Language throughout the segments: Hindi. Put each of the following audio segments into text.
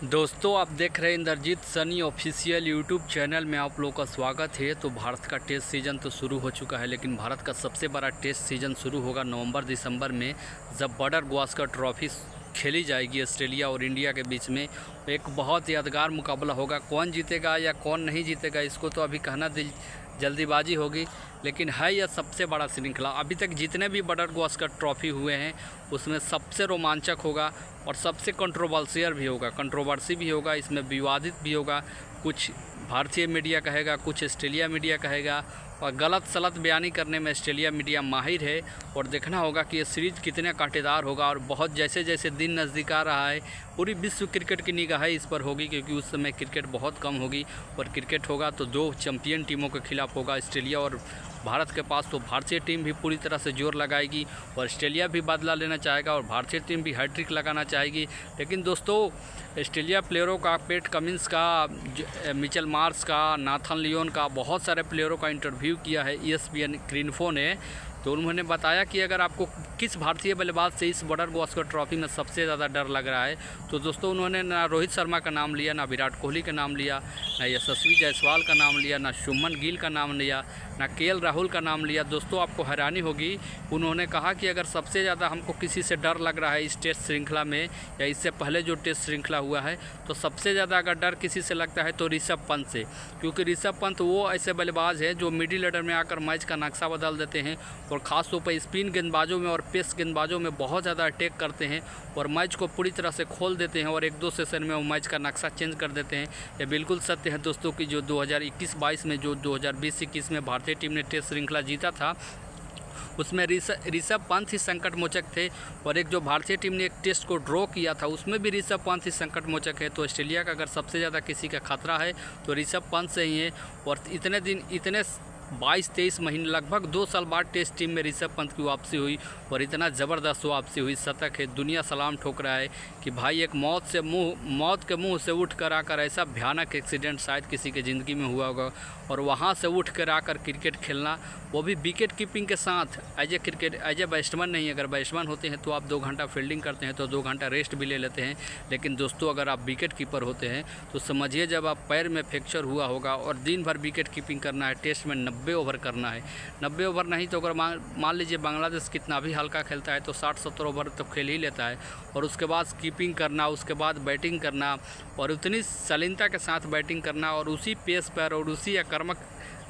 दोस्तों आप देख रहे हैं Indrajeet Sunny official YouTube channel में आप लोगों का स्वागत है। तो भारत का टेस्ट सीज़न तो शुरू हो चुका है, लेकिन भारत का सबसे बड़ा टेस्ट सीज़न शुरू होगा नवंबर दिसंबर में, जब बॉर्डर गावस्कर ट्रॉफी खेली जाएगी ऑस्ट्रेलिया और इंडिया के बीच में। एक बहुत यादगार मुकाबला होगा। कौन जीतेगा या कौन नहीं जीतेगा इसको तो अभी कहना जल्दीबाजी होगी, लेकिन है यह सबसे बड़ा श्रृंखला। अभी तक जितने भी बॉर्डर गावस्कर ट्रॉफी हुए हैं उसमें सबसे रोमांचक होगा और सबसे कंट्रोवर्शियल भी होगा, कंट्रोवर्सी भी होगा, इसमें विवादित भी होगा। कुछ भारतीय मीडिया कहेगा, कुछ ऑस्ट्रेलिया मीडिया कहेगा, और गलत सलत बयानी करने में ऑस्ट्रेलिया मीडिया माहिर है। और देखना होगा कि ये सीरीज़ कितने कांटेदार होगा। और बहुत जैसे जैसे दिन नज़दीक आ रहा है, पूरी विश्व क्रिकेट की निगाहें इस पर होगी, क्योंकि उस समय क्रिकेट बहुत कम होगी। और क्रिकेट होगा तो दो चैंपियन टीमों के खिलाफ होगा, ऑस्ट्रेलिया और भारत के पास। तो भारतीय टीम भी पूरी तरह से जोर लगाएगी और ऑस्ट्रेलिया भी बदला लेना चाहेगा और भारतीय टीम भी हैट्रिक लगाना चाहेगी। लेकिन दोस्तों, ऑस्ट्रेलिया प्लेयरों का, पैट कमिंस का, मिचेल मार्श का, नाथन लियोन का, बहुत सारे प्लेयरों का इंटरव्यू किया है ESPN क्रिनफो ने। तो उन्होंने बताया कि अगर आपको किस भारतीय बल्लेबाज से इस बॉर्डर गावस्कर ट्रॉफी में सबसे ज़्यादा डर लग रहा है, तो दोस्तों उन्होंने ना रोहित शर्मा का नाम लिया, ना विराट कोहली का नाम लिया, ना यशस्वी जायसवाल का नाम लिया, ना शुभमन गिल का नाम लिया, ना KL राहुल का नाम लिया। दोस्तों आपको हैरानी होगी, उन्होंने कहा कि अगर सबसे ज़्यादा हमको किसी से डर लग रहा है इस टेस्ट श्रृंखला में या इससे पहले जो टेस्ट श्रृंखला हुआ है, तो सबसे ज़्यादा अगर डर किसी से लगता है तो ऋषभ पंत से। क्योंकि ऋषभ पंत वो ऐसे बल्लेबाज है जो मिडिल ऑर्डर में आकर मैच का नक्शा बदल देते हैं और ख़ास तौर पर स्पिन गेंदबाजों में और पेस गेंदबाजों में बहुत ज़्यादा अटैक करते हैं और मैच को पूरी तरह से खोल देते हैं और एक दो सेशन में वो मैच का नक्शा चेंज कर देते हैं। ये बिल्कुल सत्य है दोस्तों कि जो 2021-22 में, जो 2020-21 में भारतीय टीम ने टेस्ट श्रृंखला जीता था, उसमें ऋषभ पंत ही संकट मोचक थे। और एक जो भारतीय टीम ने एक टेस्ट को ड्रॉ किया था उसमें भी ऋषभ पंत ही संकट मोचक है। तो ऑस्ट्रेलिया का अगर सबसे ज़्यादा किसी का खतरा है तो ऋषभ पंत से ही है। और इतने 22-23 महीने, लगभग 2 साल बाद टेस्ट टीम में ऋषभ पंत की वापसी हुई और इतना ज़बरदस्त वापसी हुई, शतक है। दुनिया सलाम ठोक रहा है कि भाई एक मौत के मुंह से उठ कर आकर ऐसा भयानक एक्सीडेंट शायद किसी के ज़िंदगी में हुआ होगा, और वहाँ से उठ कर आकर क्रिकेट खेलना, वो भी विकेट कीपिंग के साथ। एज ए बैट्समैन नहीं, अगर बैट्समैन होते हैं तो आप 2 घंटा फील्डिंग करते हैं तो 2 घंटा रेस्ट भी ले लेते हैं। लेकिन दोस्तों अगर आप विकेट कीपर होते हैं तो समझिए जब आप पैर में फ्रैक्चर हुआ होगा और दिन भर विकेट कीपिंग करना है, टेस्ट में 90 ओवर करना है। 90 ओवर नहीं तो अगर मान लीजिए बांग्लादेश कितना भी हल्का खेलता है तो 60-70 ओवर तो खेल ही लेता है, और उसके बाद कीपिंग करना, उसके बाद बैटिंग करना, और उतनी शालीनता के साथ बैटिंग करना और उसी पेस पर और उसी आक्रामक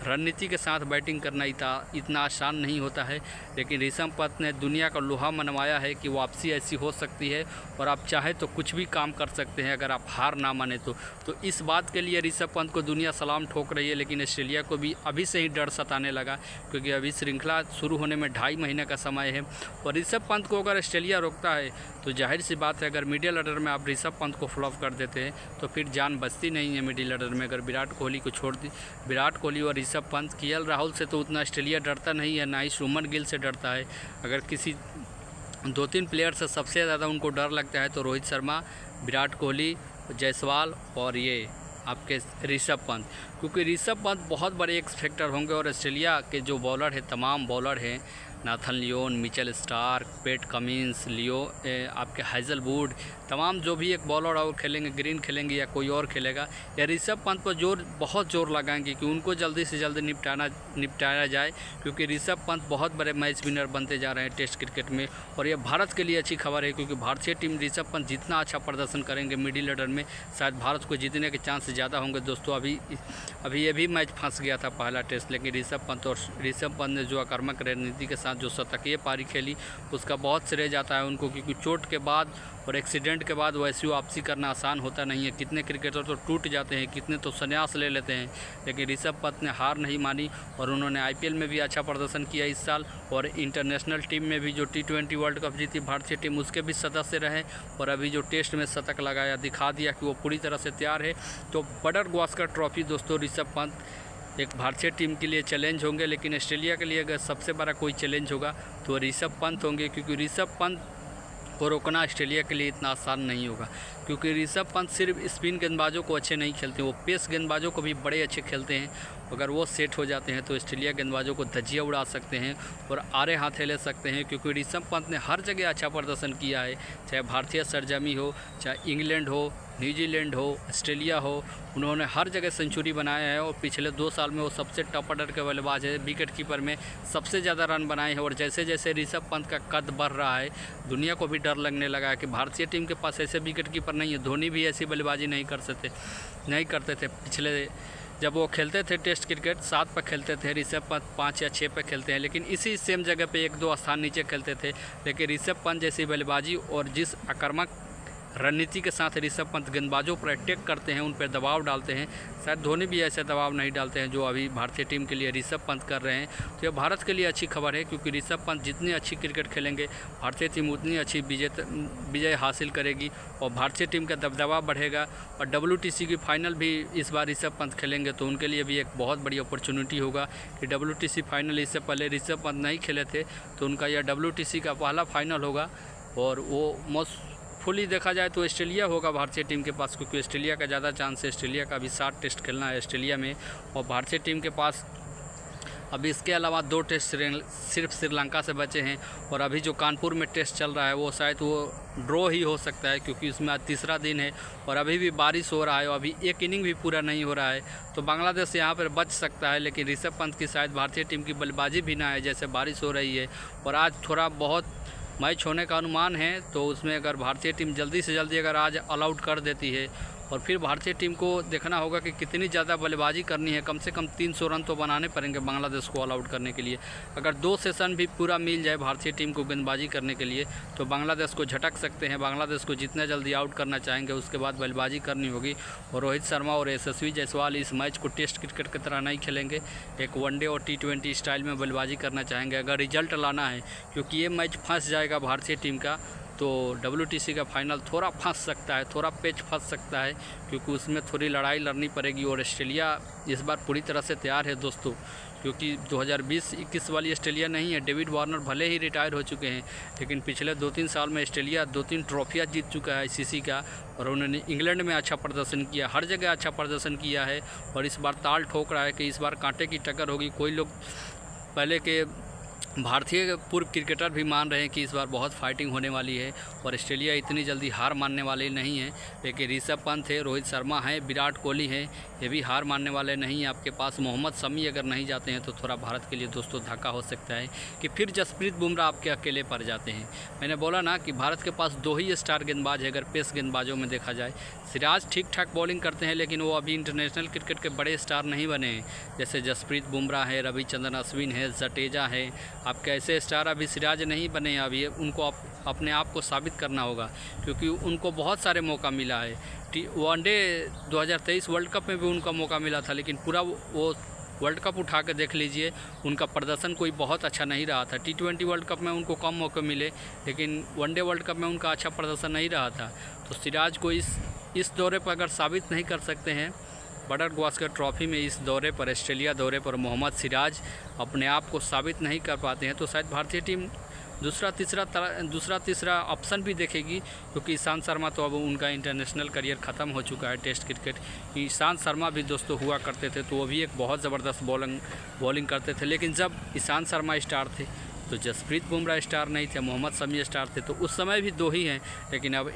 रणनीति के साथ बैटिंग करना इतना आसान नहीं होता है। लेकिन ऋषभ पंत ने दुनिया का लोहा मनवाया है कि वापसी ऐसी हो सकती है और आप चाहे तो कुछ भी काम कर सकते हैं अगर आप हार ना माने तो इस बात के लिए ऋषभ पंत को दुनिया सलाम ठोक रही है। लेकिन ऑस्ट्रेलिया को भी अभी से ही डर सताने लगा, क्योंकि अभी श्रृंखला शुरू होने में 2.5 महीने का समय है। और ऋषभ पंत को अगर ऑस्ट्रेलिया रोकता है तो जाहिर सी बात है, अगर मिडिल ऑर्डर में आप ऋषभ पंत को फ्लॉप कर देते हैं तो फिर जान बचती नहीं है मिडिल ऑर्डर में। अगर विराट कोहली को छोड़ दी, विराट कोहली और ऋषभ पंत, KL राहुल से तो उतना ऑस्ट्रेलिया डरता नहीं है, ना ही शुभमन गिल से डरता है। अगर किसी 2-3 प्लेयर से सबसे ज़्यादा उनको डर लगता है तो रोहित शर्मा, विराट कोहली, जायसवाल और ये आपके ऋषभ पंत, क्योंकि ऋषभ पंत बहुत बड़े एक्स फैक्टर होंगे। और ऑस्ट्रेलिया के जो बॉलर हैं, तमाम बॉलर हैं, Nathan Lyon, Mitchell Starc, PAT Cummins, आपके हैज़लवुड, तमाम जो भी एक बॉलर और खेलेंगे, ग्रीन खेलेंगे या कोई और खेलेगा, या ऋषभ पंत पर बहुत जोर लगाएंगे कि उनको जल्दी से जल्दी निपटाया जाए, क्योंकि ऋषभ पंत बहुत बड़े मैच विनर बनते जा रहे हैं टेस्ट क्रिकेट में। और ये भारत के लिए अच्छी खबर है, क्योंकि भारतीय टीम ऋषभ पंत जितना अच्छा प्रदर्शन करेंगे मिडिल ऑर्डर में, शायद भारत को जीतने के चांस ज़्यादा होंगे। दोस्तों अभी ये भी मैच फंस गया था पहला टेस्ट, लेकिन ऋषभ पंत ने जो आक्रामक रणनीति के साथ जो शतकीय पारी खेली उसका बहुत श्रेय जाता है उनको, क्योंकि चोट के बाद और एक्सीडेंट के बाद वैसी वापसी करना आसान होता नहीं है। कितने क्रिकेटर तो टूट जाते हैं, कितने तो संन्यास ले लेते हैं, लेकिन ऋषभ पंत ने हार नहीं मानी और उन्होंने IPL में भी अच्छा प्रदर्शन किया इस साल, और इंटरनेशनल टीम में भी जो T20 वर्ल्ड कप जीती भारतीय टीम उसके भी सदस्य रहे, और अभी जो टेस्ट में शतक लगाया, दिखा दिया कि वो पूरी तरह से तैयार है। तो बॉर्डर गावस्कर ट्रॉफी दोस्तों ऋषभ पंत एक भारतीय टीम के लिए चैलेंज होंगे, लेकिन ऑस्ट्रेलिया के लिए अगर सबसे बड़ा कोई चैलेंज होगा तो ऋषभ पंत होंगे, क्योंकि ऋषभ पंत को रोकना ऑस्ट्रेलिया के लिए इतना आसान नहीं होगा, क्योंकि ऋषभ पंत सिर्फ स्पिन गेंदबाजों को अच्छे नहीं खेलते, वो पेस गेंदबाजों को भी बड़े अच्छे खेलते हैं। अगर वो सेट हो जाते हैं तो ऑस्ट्रेलिया गेंदबाजों को धज्जियाँ उड़ा सकते हैं और आरे हाथे ले सकते हैं, क्योंकि ऋषभ पंत ने हर जगह अच्छा प्रदर्शन किया है, चाहे भारतीय सरजमी हो, चाहे इंग्लैंड हो, न्यूजीलैंड हो, ऑस्ट्रेलिया हो, उन्होंने हर जगह सेंचुरी बनाया है और पिछले 2 साल में वो सबसे टॉप ऑर्डर के बल्लेबाज है। विकेट कीपर में सबसे ज़्यादा रन बनाए हैं और जैसे जैसे ऋषभ पंत का कद बढ़ रहा है, दुनिया को भी डर लगने लगा है कि भारतीय टीम के पास ऐसे विकेट कीपर नहीं है। धोनी भी ऐसी बल्लेबाजी नहीं करते थे। पिछले जब वो खेलते थे टेस्ट क्रिकेट 7 पर खेलते थे, ऋषभ पंत 5 या 6 पर खेलते हैं, लेकिन इसी सेम जगह पे 1-2 स्थान नीचे खेलते थे। लेकिन ऋषभ पंत जैसी बल्लेबाजी और जिस आक्रामक रणनीति के साथ ऋषभ पंत गेंदबाजों पर अटैक करते हैं, उन पर दबाव डालते हैं, शायद धोनी भी ऐसे दबाव नहीं डालते हैं जो अभी भारतीय टीम के लिए ऋषभ पंत कर रहे हैं। तो यह भारत के लिए अच्छी खबर है, क्योंकि ऋषभ पंत जितनी अच्छी क्रिकेट खेलेंगे, भारतीय टीम उतनी अच्छी विजय हासिल करेगी और भारतीय टीम का दबदबा बढ़ेगा। और WTC की फाइनल भी इस बार ऋषभ पंत खेलेंगे, तो उनके लिए भी एक बहुत बड़ी अपॉर्चुनिटी होगा कि WTC फाइनल, इससे पहले ऋषभ पंत नहीं खेले थे, तो उनका यह WTC का पहला फाइनल होगा। और वो फुली देखा जाए तो ऑस्ट्रेलिया होगा भारतीय टीम के पास, क्योंकि ऑस्ट्रेलिया का ज़्यादा चांस है। ऑस्ट्रेलिया का भी 7 टेस्ट खेलना है ऑस्ट्रेलिया में, और भारतीय टीम के पास अभी इसके अलावा 2 टेस्ट सिर्फ श्रीलंका से बचे हैं। और अभी जो कानपुर में टेस्ट चल रहा है वो शायद वो ड्रॉ ही हो सकता है, क्योंकि उसमें आज तीसरा दिन है और अभी भी बारिश हो रहा है और अभी एक इनिंग भी पूरा नहीं हो रहा है, तो बांग्लादेश यहाँ पर बच सकता है। लेकिन ऋषभ पंत की शायद भारतीय टीम की बल्लेबाजी भी ना है, जैसे बारिश हो रही है और आज थोड़ा बहुत मैच होने का अनुमान है। तो उसमें अगर भारतीय टीम जल्दी से जल्दी अगर आज ऑल आउट कर देती है, और फिर भारतीय टीम को देखना होगा कि कितनी ज़्यादा बल्लेबाजी करनी है। कम से कम 300 रन तो बनाने पड़ेंगे बांग्लादेश को ऑल आउट करने के लिए। अगर 2 सेशन भी पूरा मिल जाए भारतीय टीम को गेंदबाजी करने के लिए, तो बांग्लादेश को झटक सकते हैं। बांग्लादेश को जितना जल्दी आउट करना चाहेंगे, उसके बाद बल्लेबाजी करनी होगी। और रोहित शर्मा और यशस्वी जायसवाल इस मैच को टेस्ट क्रिकेट की तरह नहीं खेलेंगे, एक वनडे और T20 स्टाइल में बल्लेबाजी करना चाहेंगे अगर रिजल्ट लाना है, क्योंकि ये मैच फंस जाएगा भारतीय टीम का, तो WTC का फाइनल थोड़ा फंस सकता है, थोड़ा पेच फंस सकता है, क्योंकि उसमें थोड़ी लड़ाई लड़नी पड़ेगी। और ऑस्ट्रेलिया इस बार पूरी तरह से तैयार है दोस्तों, क्योंकि 2020-21 वाली ऑस्ट्रेलिया नहीं है। डेविड वार्नर भले ही रिटायर हो चुके हैं, लेकिन पिछले 2-3 साल में ऑस्ट्रेलिया 2-3 ट्रॉफियाँ जीत चुका है ICC का, और उन्होंने इंग्लैंड में अच्छा प्रदर्शन किया, हर जगह अच्छा प्रदर्शन किया है। और इस बार ताल ठोक रहा है कि इस बार कांटे की टक्कर होगी। कोई लोग पहले के भारतीय पूर्व क्रिकेटर भी मान रहे हैं कि इस बार बहुत फाइटिंग होने वाली है और ऑस्ट्रेलिया इतनी जल्दी हार मानने वाली नहीं है। लेकिन ऋषभ पंत है, रोहित शर्मा है, विराट कोहली है, ये भी हार मानने वाले नहीं हैं। आपके पास मोहम्मद शमी अगर नहीं जाते हैं तो थोड़ा भारत के लिए दोस्तों धक्का हो सकता है कि फिर जसप्रीत बुमराह आपके अकेले पड़ जाते हैं। मैंने बोला ना कि भारत के पास 2 ही स्टार गेंदबाज है अगर पेस गेंदबाजों में देखा जाए। सिराज ठीक ठाक बॉलिंग करते हैं, लेकिन वो अभी इंटरनेशनल क्रिकेट के बड़े स्टार नहीं बने हैं, जैसे जसप्रीत बुमराह है, रविचंद्रन अश्विन है, जडेजा है। आपके ऐसे स्टार अभी सिराज नहीं बने हैं। अभी उनको अपने आप को साबित करना होगा, क्योंकि उनको बहुत सारे मौका मिला है। वनडे 2023 वर्ल्ड कप में भी उनका मौका मिला था, लेकिन पूरा वो वर्ल्ड कप उठा के देख लीजिए, उनका प्रदर्शन कोई बहुत अच्छा नहीं रहा था। T20 वर्ल्ड कप में उनको कम मौके मिले, लेकिन वनडे वर्ल्ड कप में उनका अच्छा प्रदर्शन नहीं रहा था। तो सिराज को इस दौरे पर अगर साबित नहीं कर सकते हैं, बॉर्डर गावस्कर ट्रॉफी में इस दौरे पर, ऑस्ट्रेलिया दौरे पर मोहम्मद सिराज अपने आप को साबित नहीं कर पाते हैं, तो शायद भारतीय टीम दूसरा तीसरा ऑप्शन भी देखेगी, क्योंकि ईशांत शर्मा तो अब उनका इंटरनेशनल करियर ख़त्म हो चुका है टेस्ट क्रिकेट। ईशांत शर्मा भी दोस्तों हुआ करते थे, तो वो भी एक बहुत ज़बरदस्त बॉलिंग करते थे। लेकिन जब ईशांत शर्मा स्टार थे तो जसप्रीत बुमराह स्टार नहीं थे, मोहम्मद शमी स्टार थे, तो उस समय भी 2 ही हैं। लेकिन अब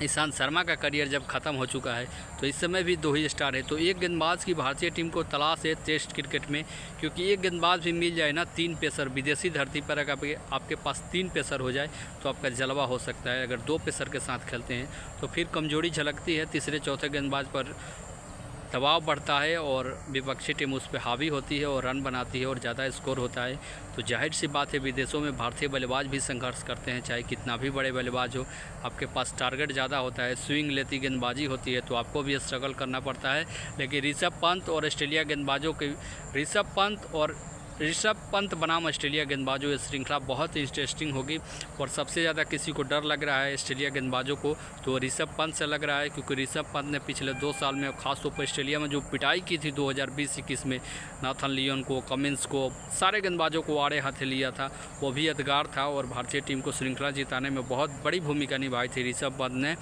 ईशांत शर्मा का करियर जब ख़त्म हो चुका है तो इस समय भी 2 ही स्टार है। तो एक गेंदबाज की भारतीय टीम को तलाश है टेस्ट क्रिकेट में, क्योंकि एक गेंदबाज भी मिल जाए ना, 3 पेसर विदेशी धरती पर अगर आपके पास 3 पेसर हो जाए तो आपका जलवा हो सकता है। अगर 2 पेसर के साथ खेलते हैं तो फिर कमजोरी झलकती है, तीसरे चौथे गेंदबाज पर दबाव बढ़ता है और विपक्षी टीम उस पर हावी होती है और रन बनाती है और ज़्यादा स्कोर होता है। तो जाहिर सी बात है विदेशों में भारतीय बल्लेबाज भी संघर्ष करते हैं, चाहे कितना भी बड़े बल्लेबाज हो, आपके पास टारगेट ज़्यादा होता है, स्विंग लेती गेंदबाजी होती है, तो आपको भी स्ट्रगल करना पड़ता है। लेकिन ऋषभ पंत और ऑस्ट्रेलिया गेंदबाजों के ऋषभ पंत बनाम ऑस्ट्रेलिया गेंदबाजों, ये श्रृंखला बहुत इंटरेस्टिंग होगी। और सबसे ज़्यादा किसी को डर लग रहा है ऑस्ट्रेलिया गेंदबाजों को तो ऋषभ पंत से लग रहा है, क्योंकि ऋषभ पंत ने पिछले 2 साल में खासतौर पर ऑस्ट्रेलिया में जो पिटाई की थी 2020-21 में, नाथन लियोन को, कमिंस को, सारे गेंदबाजों को आड़े हाथे लिया था, वो भी यादगार था और भारतीय टीम को श्रृंखला जिताने में बहुत बड़ी भूमिका निभाई थी ऋषभ पंत ने।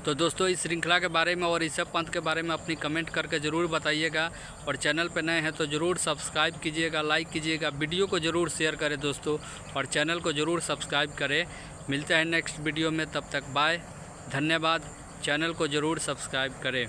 तो दोस्तों इस श्रृंखला के बारे में और ऋषभ पंत के बारे में अपनी कमेंट करके ज़रूर बताइएगा, और चैनल पर नए हैं तो ज़रूर सब्सक्राइब कीजिएगा, लाइक कीजिएगा, वीडियो को ज़रूर शेयर करें दोस्तों, और चैनल को ज़रूर सब्सक्राइब करें। मिलते हैं नेक्स्ट वीडियो में, तब तक बाय, धन्यवाद। चैनल को ज़रूर सब्सक्राइब करें।